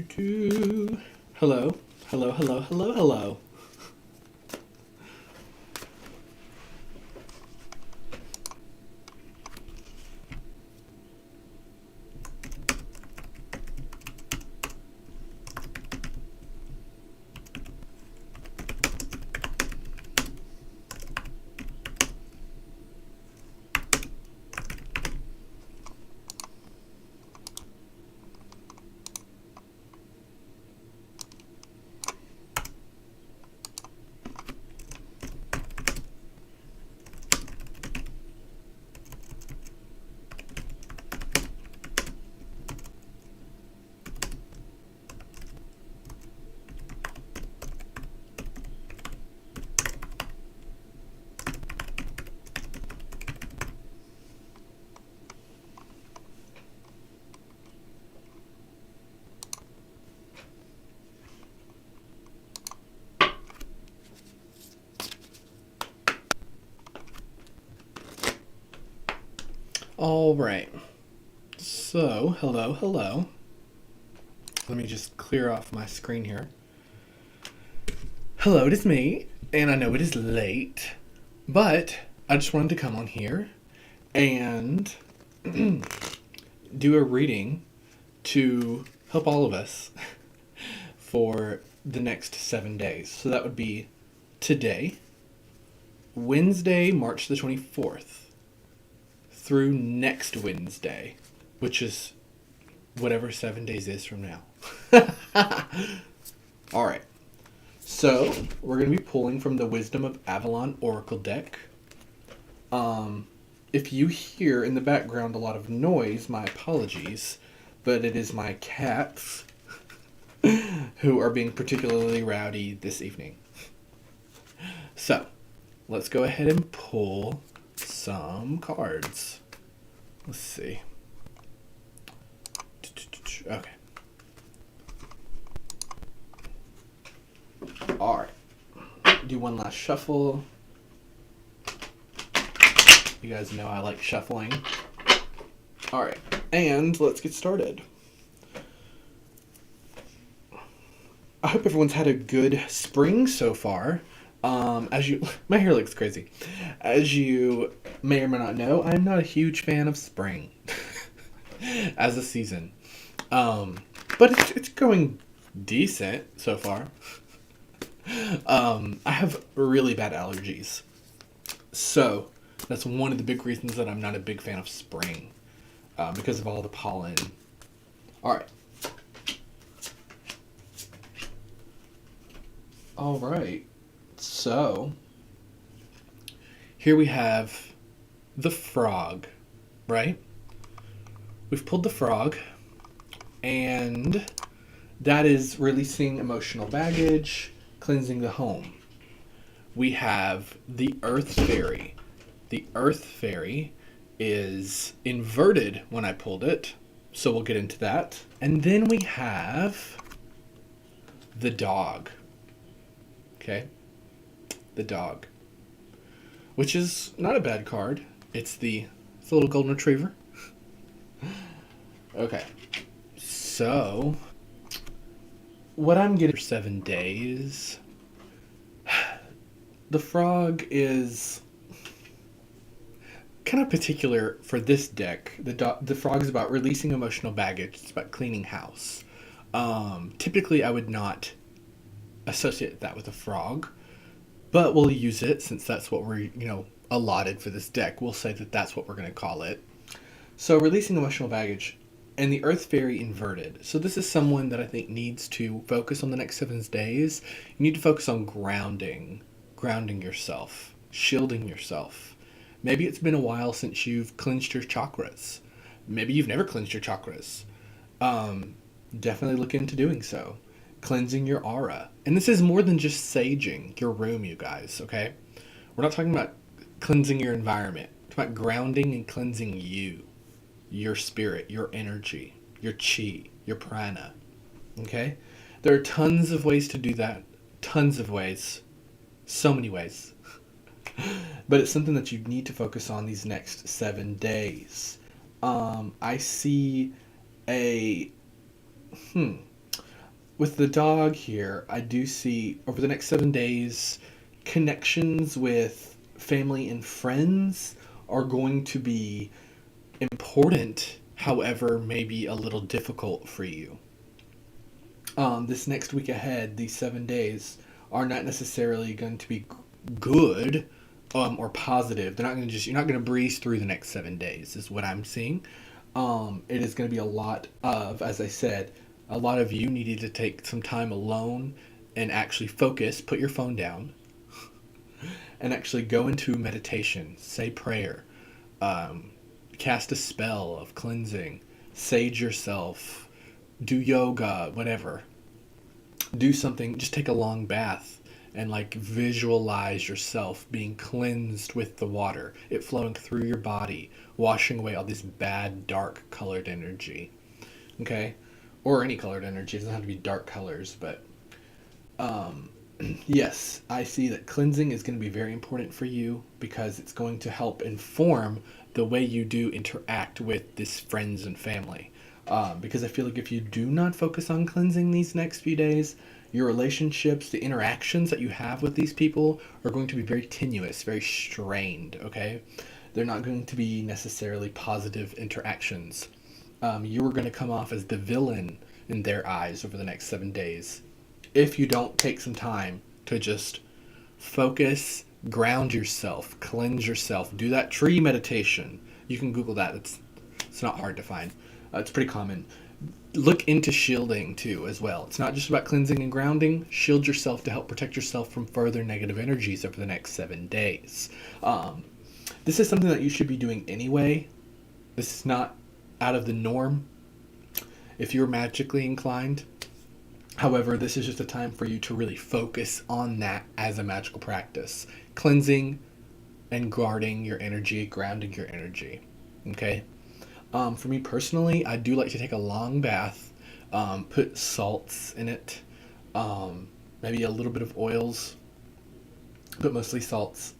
Do. Hello, hello, hello, hello, hello. All right. So, hello, hello. Let me just clear off my screen here. Hello, it is me, and I know it is late, but I just wanted to come on here and do a reading to help all of us for the next 7 days. So that would be today, Wednesday, March the 24th, through next Wednesday, which is whatever 7 days is from now. All right. So we're going to be pulling from the Wisdom of Avalon Oracle deck. If you hear in the background a lot of noise, my apologies, but it is my cats who are being particularly rowdy this evening. So let's go ahead and pull some cards. Let's see. Okay. Alright. Do one last shuffle. You guys know I like shuffling. Alright. And let's get started. I hope everyone's had a good spring so far. My hair looks crazy. As you may or may not know, I'm not a huge fan of spring as a season. But it's going decent so far. I have really bad allergies. So that's one of the big reasons that I'm not a big fan of spring. Because of all the pollen. Alright. Alright. So here we have the frog, right? We've pulled the frog, and that is releasing emotional baggage, cleansing the home. We have the Earth Fairy. The Earth Fairy is inverted when I pulled it, so we'll get into that. And then we have the dog. Okay? The dog. Which is not a bad card. It's a little golden retriever. Okay. So what I'm getting for 7 days, the frog is kind of particular for this deck. The frog is about releasing emotional baggage. It's about cleaning house. Typically I would not associate that with a frog, but we'll use it since that's what we're allotted for this deck. We'll say that that's what we're going to call it. So releasing emotional baggage. And the Earth Fairy inverted. So this is someone that I think needs to focus on the next 7 days. You need to focus on grounding yourself, shielding yourself. Maybe it's been a while since you've cleansed your chakras. Maybe you've never cleansed your chakras. Definitely look into doing so. Cleansing your aura. And this is more than just saging your room, you guys, okay? We're not talking about cleansing your environment. We're talking about grounding and cleansing you. Your spirit, your energy, your chi, your prana. Okay? There are tons of ways to do that. Tons of ways. So many ways. But it's something that you need to focus on these next 7 days. I see with the dog here, I do see over the next 7 days, connections with family and friends are going to be important, however, maybe a little difficult for you. This next week ahead, these 7 days, are not necessarily going to be good or positive. They're not going to just, you're not going to breeze through the next 7 days, is what I'm seeing. It is going to be a lot of, as I said, a lot of you needed to take some time alone and actually focus, put your phone down, and actually go into meditation, say prayer, cast a spell of cleansing, sage yourself, do yoga, whatever. Do something, just take a long bath and like visualize yourself being cleansed with the water, it flowing through your body, washing away all this bad, dark colored energy. Okay? Or any colored energy. It doesn't have to be dark colors, but yes, I see that cleansing is going to be very important for you because it's going to help inform the way you do interact with this friends and family. Because I feel like if you do not focus on cleansing these next few days, your relationships, the interactions that you have with these people are going to be very tenuous, very strained, okay? They're not going to be necessarily positive interactions. You are going to come off as the villain in their eyes over the next 7 days if you don't take some time to just focus, ground yourself, cleanse yourself, do that tree meditation. You can Google that. It's not hard to find. It's pretty common. Look into shielding too as well. It's not just about cleansing and grounding. Shield yourself to help protect yourself from further negative energies over the next 7 days. This is something that you should be doing anyway. This is not out of the norm if you're magically inclined. However, this is just a time for you to really focus on that as a magical practice. Cleansing and guarding your energy, grounding your energy. Okay? For me personally, I do like to take a long bath, put salts in it, maybe a little bit of oils, but mostly salts,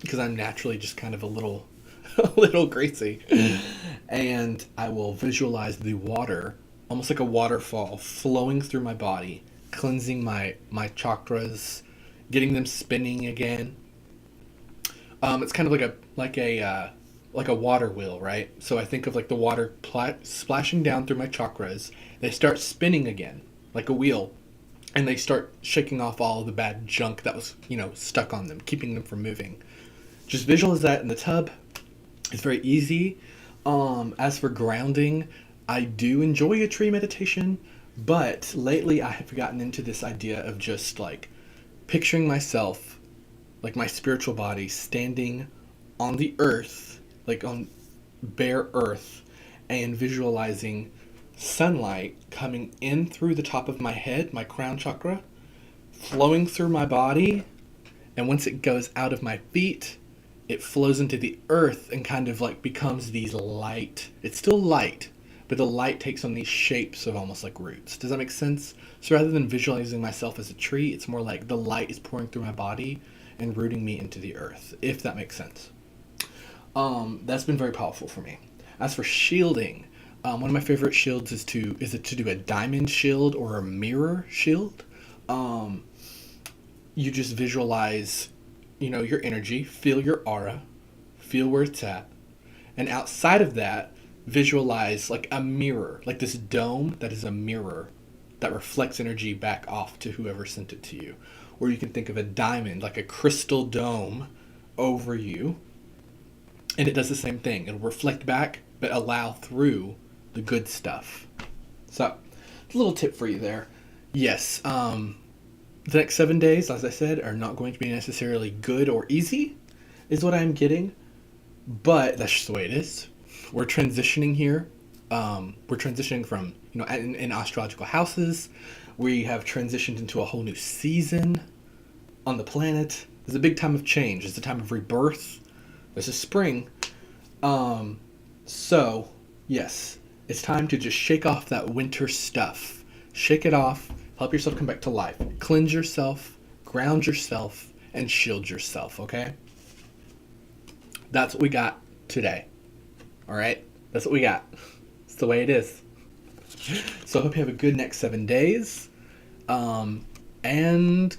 because I'm naturally just kind of a little greasy. And I will visualize the water, almost like a waterfall, flowing through my body, cleansing my chakras, getting them spinning again. It's kind of like a water wheel, right? So I think of like the water splashing down through my chakras. They start spinning again, like a wheel, and they start shaking off all of the bad junk that was, stuck on them, keeping them from moving. Just visualize that in the tub. It's very easy. As for grounding, I do enjoy a tree meditation, but lately I have gotten into this idea of just like picturing myself, like my spiritual body, standing on the earth, like on bare earth, and visualizing sunlight coming in through the top of my head, my crown chakra, flowing through my body, and once it goes out of my feet, it flows into the earth and kind of like becomes these light. It's still light, but the light takes on these shapes of almost like roots. Does that make sense? So rather than visualizing myself as a tree, it's more like the light is pouring through my body and rooting me into the earth, if that makes sense. That's been very powerful for me. As for shielding, one of my favorite shields is to do a diamond shield or a mirror shield. You just visualize, your energy, feel your aura, feel where it's at, and outside of that, visualize like a mirror, like this dome that is a mirror that reflects energy back off to whoever sent it to you. Or you can think of a diamond, like a crystal dome over you, and it does the same thing. It'll reflect back, but allow through the good stuff. So, a little tip for you there. Yes, the next 7 days, as I said, are not going to be necessarily good or easy, is what I'm getting. But that's just the way it is. We're transitioning here. We're transitioning from, in astrological houses. We have transitioned into a whole new season on the planet. It's a big time of change. It's a time of rebirth. This is spring. So, yes, it's time to just shake off that winter stuff. Shake it off. Help yourself come back to life. Cleanse yourself, ground yourself, and shield yourself, okay? That's what we got today. All right? That's what we got. It's the way it is. So I hope you have a good next 7 days. And